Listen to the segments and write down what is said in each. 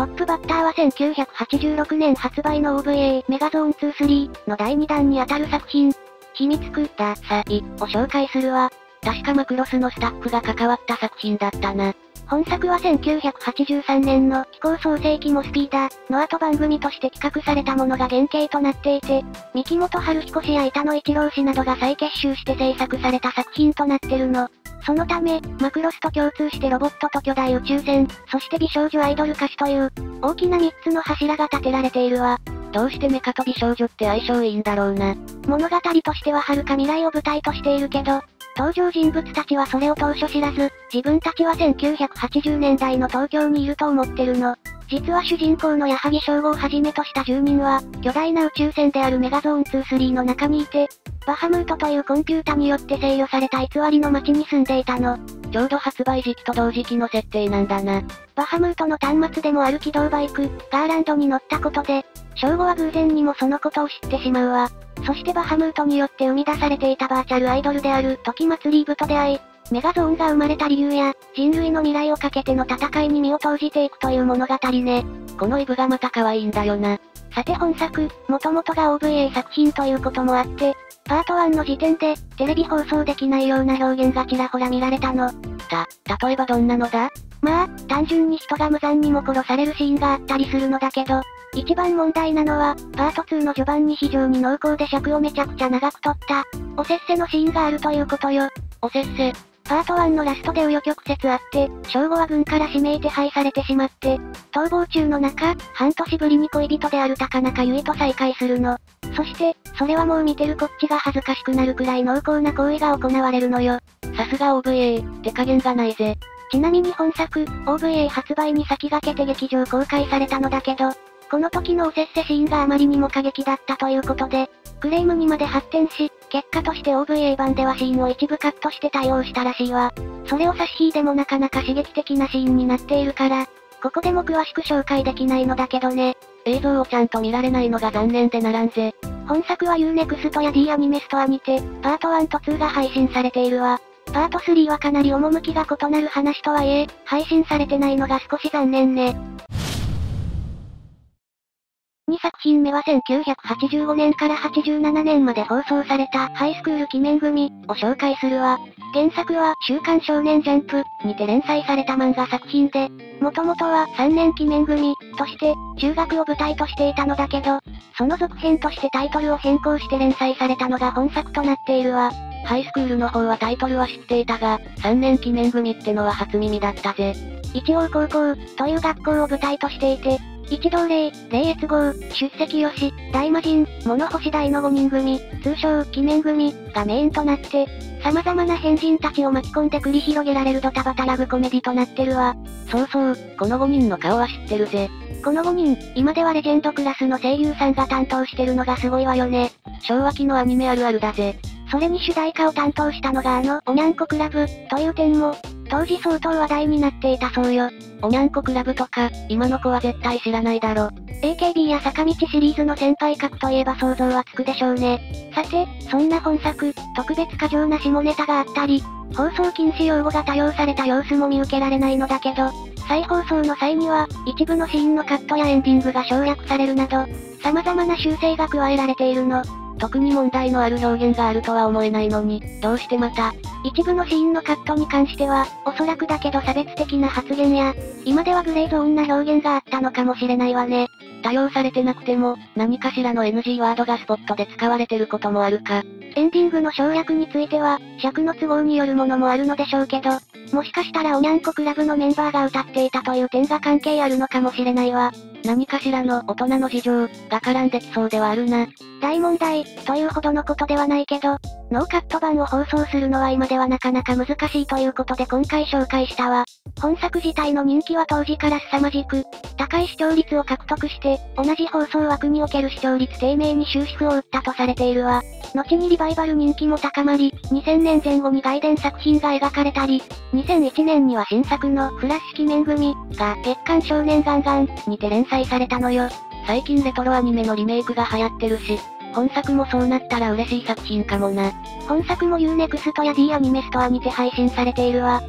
トップバッターは1986年発売の OVA、メガゾーン2-3の第2弾にあたる作品、秘密区ださいを紹介するわ。確かマクロスのスタッフが関わった作品だったな。本作は1983年の機構創世記モスピーダの後番組として企画されたものが原型となっていて、三木本春彦氏や板野一郎氏などが再結集して制作された作品となってるの。そのため、マクロスと共通してロボットと巨大宇宙船、そして美少女アイドル歌手という、大きな3つの柱が立てられているわ。どうしてメカと美少女って相性いいんだろうな。物語としては遥か未来を舞台としているけど、登場人物たちはそれを当初知らず、自分たちは1980年代の東京にいると思ってるの。実は主人公の矢作省吾をはじめとした住人は、巨大な宇宙船であるメガゾーン2-3の中にいて、バハムートというコンピュータによって制御された偽りの街に住んでいたの。ちょうど発売時期と同時期の設定なんだな。バハムートの端末でもある起動バイク、ガーランドに乗ったことで、省吾は偶然にもそのことを知ってしまうわ。そしてバハムートによって生み出されていたバーチャルアイドルである時祭りイブと出会い、メガゾーンが生まれた理由や、人類の未来をかけての戦いに身を投じていくという物語ね。このイブがまた可愛いんだよな。さて本作、元々が OVA 作品ということもあって、パート1の時点で、テレビ放送できないような表現がちらほら見られたの。例えばどんなのだ？まあ、単純に人が無残にも殺されるシーンがあったりするのだけど、一番問題なのは、パート2の序盤に非常に濃厚で尺をめちゃくちゃ長く取った、おせっせのシーンがあるということよ。おせっせ。パート1のラストで紆余曲折あって、省吾は軍から指名手配されてしまって、逃亡中の中、半年ぶりに恋人である高中結衣と再会するの。そして、それはもう見てるこっちが恥ずかしくなるくらい濃厚な行為が行われるのよ。さすが OVA、手加減がないぜ。ちなみに本作、OVA 発売に先駆けて劇場公開されたのだけど、この時のおせっせシーンがあまりにも過激だったということで、クレームにまで発展し、結果として OVA 版ではシーンを一部カットして対応したらしいわ。それを差し引いてもなかなか刺激的なシーンになっているから、ここでも詳しく紹介できないのだけどね。映像をちゃんと見られないのが残念でならんぜ。本作は Unext や D アニメストアにて、パート1と2が配信されているわ。パート3はかなり趣が異なる話とはいえ、配信されてないのが少し残念ね。2作品目は1985年から87年まで放送されたハイスクール鬼面組を紹介するわ。原作は週刊少年ジャンプにて連載された漫画作品で、元々は3年鬼面組として中学を舞台としていたのだけど、その続編としてタイトルを変更して連載されたのが本作となっているわ。ハイスクールの方はタイトルは知っていたが、3年鬼面組ってのは初耳だったぜ。一応高校という学校を舞台としていて、一同霊、霊越号、出席吉、大魔神、物干し大の5人組、通称、鬼面組、がメインとなって、様々な変人たちを巻き込んで繰り広げられるドタバタラブコメディとなってるわ。そうそう、この5人の顔は知ってるぜ。この5人、今ではレジェンドクラスの声優さんが担当してるのがすごいわよね。昭和期のアニメあるあるだぜ。それに主題歌を担当したのがおにゃんこクラブ、という点も、当時相当話題になっていたそうよ。おにゃんこクラブとか、今の子は絶対知らないだろ。AKB や坂道シリーズの先輩格といえば想像はつくでしょうね。さて、そんな本作、特別過剰な下ネタがあったり、放送禁止用語が多用された様子も見受けられないのだけど、再放送の際には、一部のシーンのカットやエンディングが省略されるなど、様々な修正が加えられているの。特に問題のある表現があるとは思えないのに、どうしてまた？一部のシーンのカットに関しては、おそらくだけど差別的な発言や、今ではグレーゾーンな表現があったのかもしれないわね。多用されてなくても、何かしらの NG ワードがスポットで使われてることもあるか。エンディングの省略については、尺の都合によるものもあるのでしょうけど、もしかしたらおにゃんこクラブのメンバーが歌っていたという点が関係あるのかもしれないわ。何かしらの大人の事情が絡んできそうではあるな。大問題というほどのことではないけど、ノーカット版を放送するのは今ではなかなか難しいということで今回紹介したわ。本作自体の人気は当時から凄まじく、高い視聴率を獲得して、同じ放送枠における視聴率低迷に終止符を打ったとされているわ。後にリバイバル人気も高まり、2000年前後に外伝作品が描かれたり、2001年には新作のフラッシュ鬼面組が月刊少年ガンガンにて連載されたのよ。最近レトロアニメのリメイクが流行ってるし、本作もそうなったら嬉しい作品かもな。本作も Unext や D アニメストアにて配信されているわ。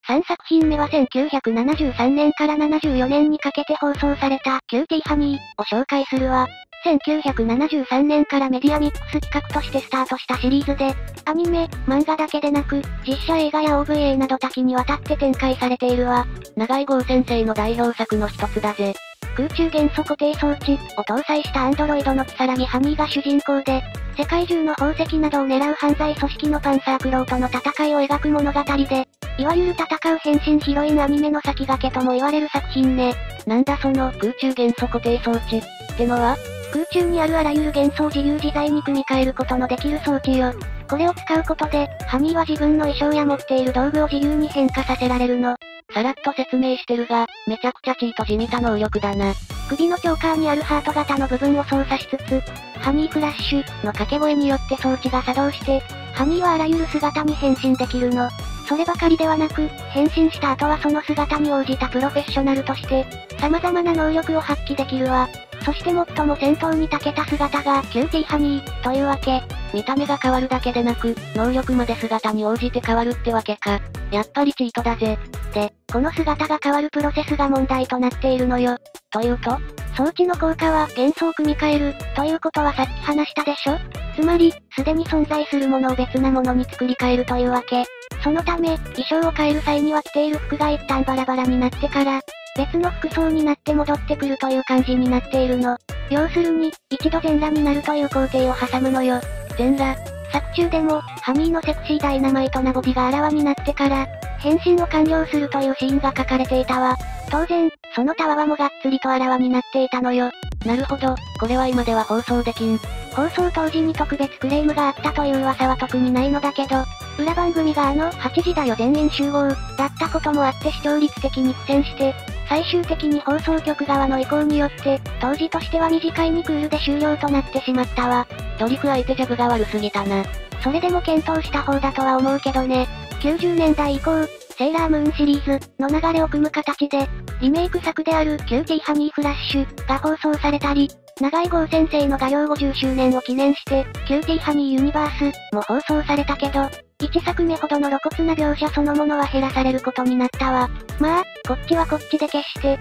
3作品目は1973年から74年にかけて放送されたキューティーハニーを紹介するわ。1973年からメディアミックス企画としてスタートしたシリーズで、アニメ、漫画だけでなく、実写映画や OVA など多岐にわたって展開されているわ。永井豪先生の代表作の一つだぜ。空中元素固定装置を搭載したアンドロイドのキサラギハニーが主人公で、世界中の宝石などを狙う犯罪組織のパンサークローとの戦いを描く物語で、いわゆる戦う変身ヒロインアニメの先駆けとも言われる作品ね。なんだその空中元素固定装置ってのは？空中にあるあらゆる元素を自由自在に組み替えることのできる装置よ。これを使うことで、ハニーは自分の衣装や持っている道具を自由に変化させられるの。さらっと説明してるが、めちゃくちゃチートじみた能力だな。首のチョーカーにあるハート型の部分を操作しつつ、ハニーフラッシュの掛け声によって装置が作動して、ハニーはあらゆる姿に変身できるの。そればかりではなく、変身した後はその姿に応じたプロフェッショナルとして、様々な能力を発揮できるわ。そして最も戦闘に長けた姿がキューティーハニーというわけ。見た目が変わるだけでなく、能力まで姿に応じて変わるってわけか。やっぱりチートだぜ。で、この姿が変わるプロセスが問題となっているのよ。というと？装置の効果は元素を組み替える、ということはさっき話したでしょ？つまり、すでに存在するものを別なものに作り変えるというわけ。そのため、衣装を変える際には着ている服が一旦バラバラになってから、別の服装になって戻ってくるという感じになっているの。要するに、一度全裸になるという工程を挟むのよ。全裸？作中でも、ハニーのセクシーダイナマイトなボディがあらわになってから、変身を完了するというシーンが書かれていたわ。当然、そのたわわもがっつりとあらわになっていたのよ。なるほど、これは今では放送できん。放送当時に特別クレームがあったという噂は特にないのだけど、裏番組が8時だよ全員集合、だったこともあって視聴率的に苦戦して、最終的に放送局側の意向によって、当時としては短い2クールで終了となってしまったわ。ドリフ相手ジャブが悪すぎたな。それでも検討した方だとは思うけどね。90年代以降、セーラームーンシリーズの流れを組む形で、リメイク作であるキューティーハニーフラッシュが放送されたり、永井豪先生の画量50周年を記念して、キューティーハニーユニバースも放送されたけど、1作目ほどの露骨な描写そのものは減らされることになったわ。まあ、こっちはこっちで決して、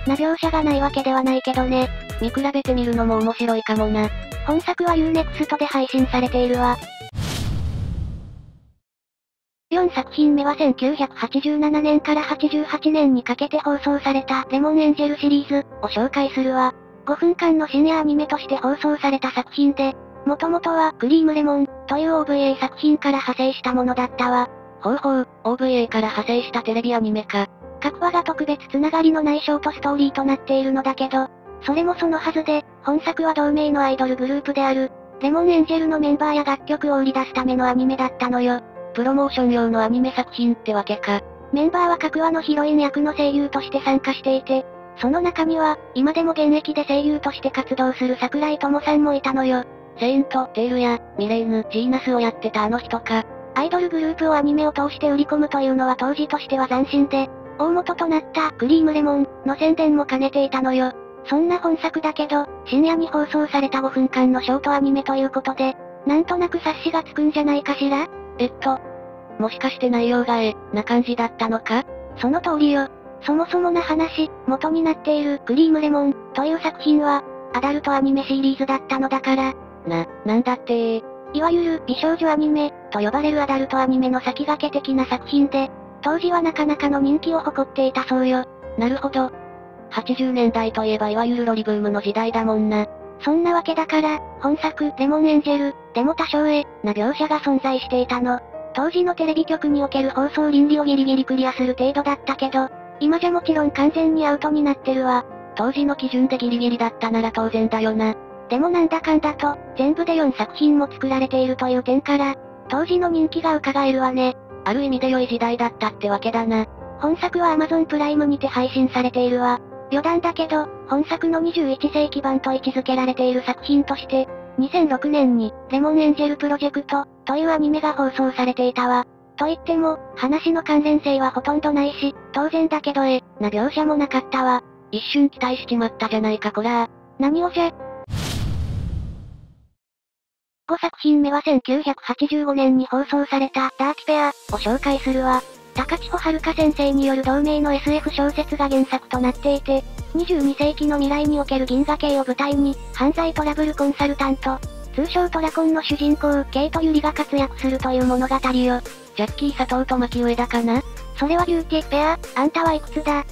な描写がないわけではないけどね。見比べてみるのも面白いかもな。本作は Unext で配信されているわ。4作品目は1987年から88年にかけて放送されたレモンエンジェルシリーズを紹介するわ。5分間の深夜アニメとして放送された作品で、もともとはクリームレモンという OVA 作品から派生したものだったわ。ほうほう、OVA から派生したテレビアニメか。各話が特別つながりのないショートストーリーとなっているのだけど、それもそのはずで、本作は同名のアイドルグループである、レモンエンジェルのメンバーや楽曲を売り出すためのアニメだったのよ。プロモーション用のアニメ作品ってわけか。メンバーは各話のヒロイン役の声優として参加していて、その中には、今でも現役で声優として活動する桜井智さんもいたのよ。セイント・テールや、ミレイヌ・ジーナスをやってたあの人か。アイドルグループをアニメを通して売り込むというのは当時としては斬新で、大元となったクリームレモンの宣伝も兼ねていたのよ。そんな本作だけど、深夜に放送された5分間のショートアニメということで、なんとなく察しがつくんじゃないかしら？もしかして内容がな感じだったのか？その通りよ。そもそもな話、元になっているクリームレモンという作品は、アダルトアニメシリーズだったのだから。なんだっていわゆる美少女アニメと呼ばれるアダルトアニメの先駆け的な作品で、当時はなかなかの人気を誇っていたそうよ。なるほど。80年代といえばいわゆるロリブームの時代だもんな。そんなわけだから、本作レモンエンジェルでも多少な描写が存在していたの。当時のテレビ局における放送倫理をギリギリクリアする程度だったけど、今じゃもちろん完全にアウトになってるわ。当時の基準でギリギリだったなら当然だよな。でもなんだかんだと、全部で4作品も作られているという点から、当時の人気が伺えるわね。ある意味で良い時代だったってわけだな。本作は Amazon プライムにて配信されているわ。余談だけど、本作の21世紀版と位置づけられている作品として、2006年に、レモンエンジェルプロジェクト、というアニメが放送されていたわ。と言っても、話の関連性はほとんどないし、当然だけどな描写もなかったわ。一瞬期待しちまったじゃないかこら。何をじゃ。5作品目は1985年に放送されたダーキペアを紹介するわ。た高千穂遥先生による同名の SF 小説が原作となっていて、22世紀の未来における銀河系を舞台に、犯罪トラブルコンサルタント、通称トラコンの主人公、ケイト・ユリが活躍するという物語よ。ジャッキー佐藤と牧上田かな？それはビューティーペア、あんたはいくつだ？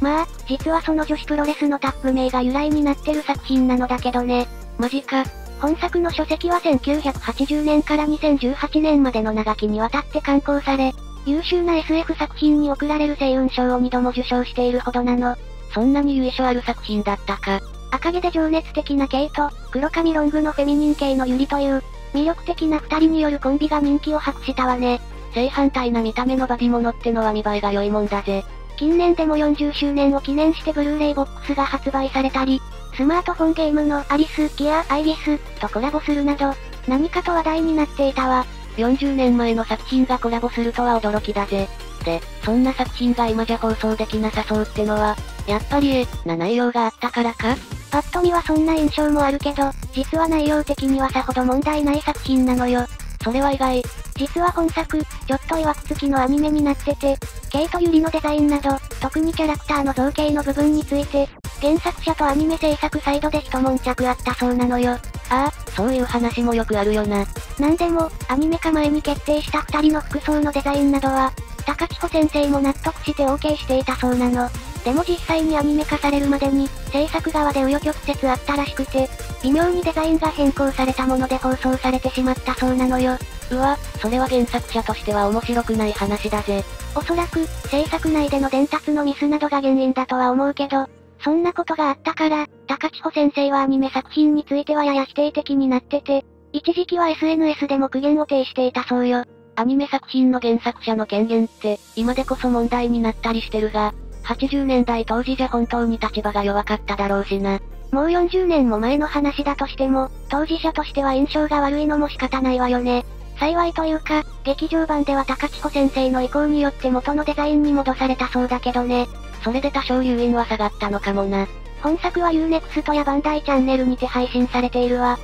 まあ、実はその女子プロレスのタッグ名が由来になってる作品なのだけどね。マジか。本作の書籍は1980年から2018年までの長きにわたって刊行され、優秀な SF 作品に贈られる星雲賞を2度も受賞しているほどなの。そんなに由緒ある作品だったか。赤毛で情熱的なケイと、黒髪ロングのフェミニン系のユリという、魅力的な二人によるコンビが人気を博したわね。正反対な見た目のバディモノってのは見栄えが良いもんだぜ。近年でも40周年を記念してブルーレイボックスが発売されたり、スマートフォンゲームのアリス・ギア・アイリスとコラボするなど、何かと話題になっていたわ。40年前の作品がコラボするとは驚きだぜ。で、そんな作品が今じゃ放送できなさそうってのは、やっぱりな内容があったからか？パッと見はそんな印象もあるけど、実は内容的にはさほど問題ない作品なのよ。それは意外。実は本作、ちょっと曰く付きのアニメになってて、ケイとユリのデザインなど、特にキャラクターの造形の部分について、原作者とアニメ制作サイドで一悶着あったそうなのよ。ああ、そういう話もよくあるよな。なんでも、アニメ化前に決定した二人の服装のデザインなどは、高千穂先生も納得して OK していたそうなの。でも実際にアニメ化されるまでに、制作側で紆余曲折あったらしくて、微妙にデザインが変更されたもので放送されてしまったそうなのよ。うわ、それは原作者としては面白くない話だぜ。おそらく、制作内での伝達のミスなどが原因だとは思うけど、そんなことがあったから、高千穂先生はアニメ作品についてはやや否定的になってて、一時期は SNS でも苦言を呈していたそうよ。アニメ作品の原作者の権限って、今でこそ問題になったりしてるが、80年代当時じゃ本当に立場が弱かっただろうしな。もう40年も前の話だとしても、当事者としては印象が悪いのも仕方ないわよね。幸いというか、劇場版では高千穂先生の意向によって元のデザインに戻されたそうだけどね。それで多少誘引は下がったのかもな。本作は Unext やバンダイチャンネルにて配信されているわ。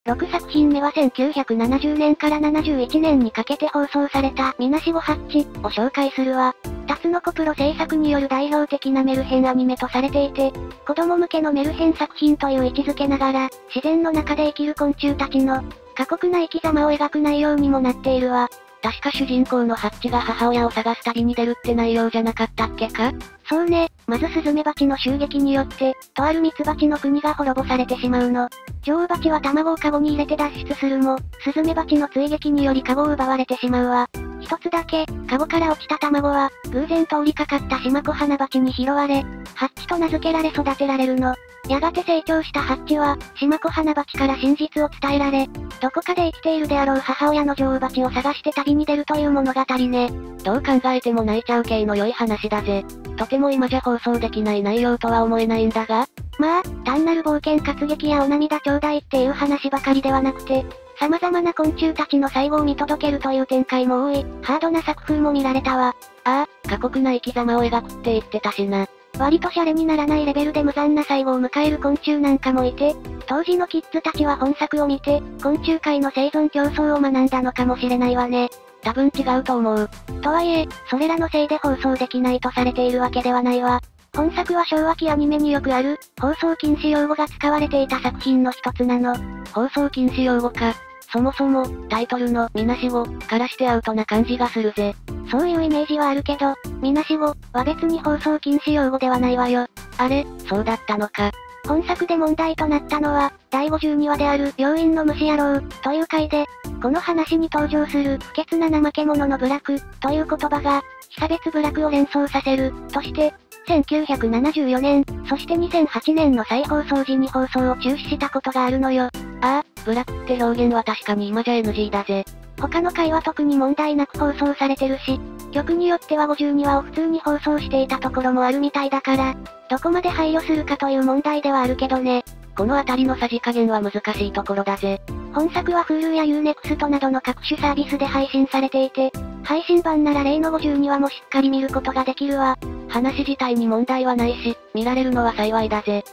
6作品目は1970年から71年にかけて放送されたみなしごハッチを紹介するわ。タツノコプロ制作による代表的なメルヘンアニメとされていて、子供向けのメルヘン作品という位置づけながら、自然の中で生きる昆虫たちの過酷な生き様を描く内容にもなっているわ。確か主人公のハッチが母親を探す旅に出るって内容じゃなかったっけか？そうね、まずスズメバチの襲撃によって、とあるミツバチの国が滅ぼされてしまうの。女王バチは卵をカゴに入れて脱出するも、スズメバチの追撃によりカゴを奪われてしまうわ。一つだけ、カゴから落ちた卵は、偶然通りかかったシマコハナバチに拾われ、ハッチと名付けられ育てられるの。やがて成長したハッチは、シマコハナバチから真実を伝えられ、どこかで生きているであろう母親の女王バチを探して旅に出るという物語ね。どう考えても泣いちゃう系の良い話だぜ。とても今じゃ放送できない内容とは思えないんだが。まあ、単なる冒険活劇やお涙ちょうだいっていう話ばかりではなくて、様々な昆虫たちの最後を見届けるという展開も多い、ハードな作風も見られたわ。ああ、過酷な生き様を描くって言ってたしな。割とシャレにならないレベルで無残な最後を迎える昆虫なんかもいて、当時のキッズたちは本作を見て、昆虫界の生存競争を学んだのかもしれないわね。多分違うと思う。とはいえ、それらのせいで放送できないとされているわけではないわ。本作は昭和期アニメによくある、放送禁止用語が使われていた作品の一つなの。放送禁止用語か。そもそも、タイトルの、みなしご、からしてアウトな感じがするぜ。そういうイメージはあるけど、みなしご、は別に放送禁止用語ではないわよ。あれ、そうだったのか。本作で問題となったのは、第52話である、病院の虫野郎、という回で、この話に登場する、不潔な怠け者のブラク、という言葉が、被差別部落を連想させる、として、1974年、そして2008年の再放送時に放送を中止したことがあるのよ。ああ、ブラックって表現は確かに今じゃ NG だぜ。他の回は特に問題なく放送されてるし、曲によっては52話を普通に放送していたところもあるみたいだから、どこまで配慮するかという問題ではあるけどね。このあたりのさじ加減は難しいところだぜ。本作は Hulu や Unext などの各種サービスで配信されていて、配信版なら例の52話もしっかり見ることができるわ。話自体に問題はないし、見られるのは幸いだぜ。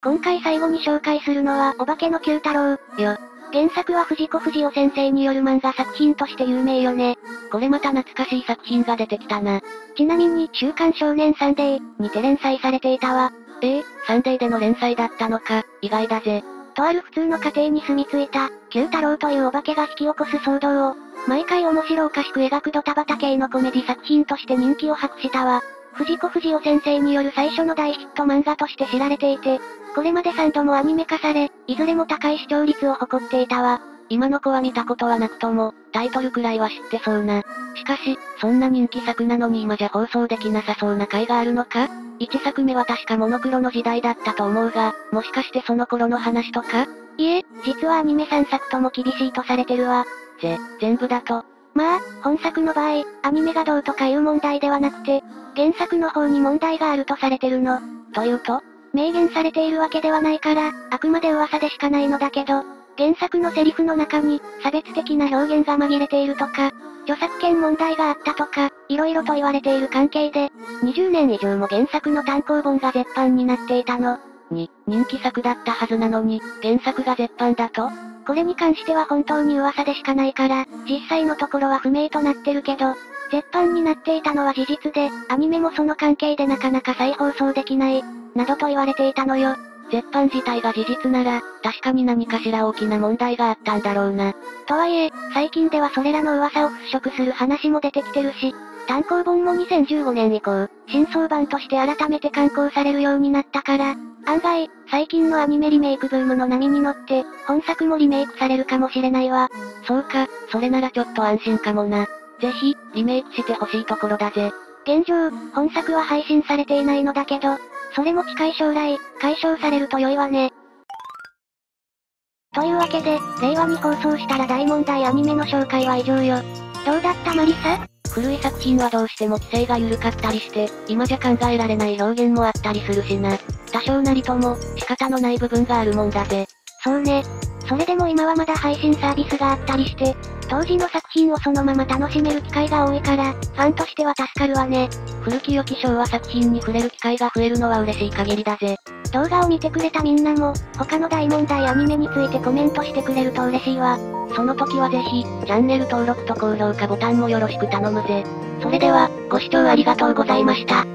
今回最後に紹介するのは、お化けの Q 太郎、よ。原作は藤子不二雄先生による漫画作品として有名よね。これまた懐かしい作品が出てきたな。ちなみに、週刊少年サンデーにて連載されていたわ。サンデーでの連載だったのか、意外だぜ。とある普通の家庭に住み着いた、九太郎というお化けが引き起こす騒動を、毎回面白おかしく描くドタバタ系のコメディ作品として人気を博したわ。藤子不二雄先生による最初の大ヒット漫画として知られていて、これまで3度もアニメ化され、いずれも高い視聴率を誇っていたわ。今の子は見たことはなくとも、タイトルくらいは知ってそうな。しかし、そんな人気作なのに今じゃ放送できなさそうな回があるのか？ 1 作目は確かモノクロの時代だったと思うが、もしかしてその頃の話とか？いえ、実はアニメ3作とも厳しいとされてるわ。全部だと。まあ、本作の場合、アニメがどうとかいう問題ではなくて、原作の方に問題があるとされてるの。というと？明言されているわけではないから、あくまで噂でしかないのだけど、原作のセリフの中に、差別的な表現が紛れているとか、著作権問題があったとか、色々と言われている関係で、20年以上も原作の単行本が絶版になっていたの。人気作だったはずなのに、原作が絶版だと？これに関しては本当に噂でしかないから、実際のところは不明となってるけど、絶版になっていたのは事実で、アニメもその関係でなかなか再放送できない、などと言われていたのよ。絶版自体が事実なら、確かに何かしら大きな問題があったんだろうな。とはいえ、最近ではそれらの噂を払拭する話も出てきてるし、単行本も2015年以降、新装版として改めて刊行されるようになったから、案外、最近のアニメリメイクブームの波に乗って、本作もリメイクされるかもしれないわ。そうか、それならちょっと安心かもな。ぜひ、リメイクしてほしいところだぜ。現状、本作は配信されていないのだけど、それも近い将来、解消されると良いわね。というわけで、令和に放送したら大問題アニメの紹介は以上よ。どうだったマリサ？古い作品はどうしても規制が緩かったりして、今じゃ考えられない表現もあったりするしな。多少なりとも、仕方のない部分があるもんだぜ。そうね。それでも今はまだ配信サービスがあったりして、当時の作品をそのまま楽しめる機会が多いから、ファンとしては助かるわね。古き良き昭和作品に触れる機会が増えるのは嬉しい限りだぜ。動画を見てくれたみんなも、他の大問題アニメについてコメントしてくれると嬉しいわ。その時はぜひ、チャンネル登録と高評価ボタンもよろしく頼むぜ。それでは、ご視聴ありがとうございました。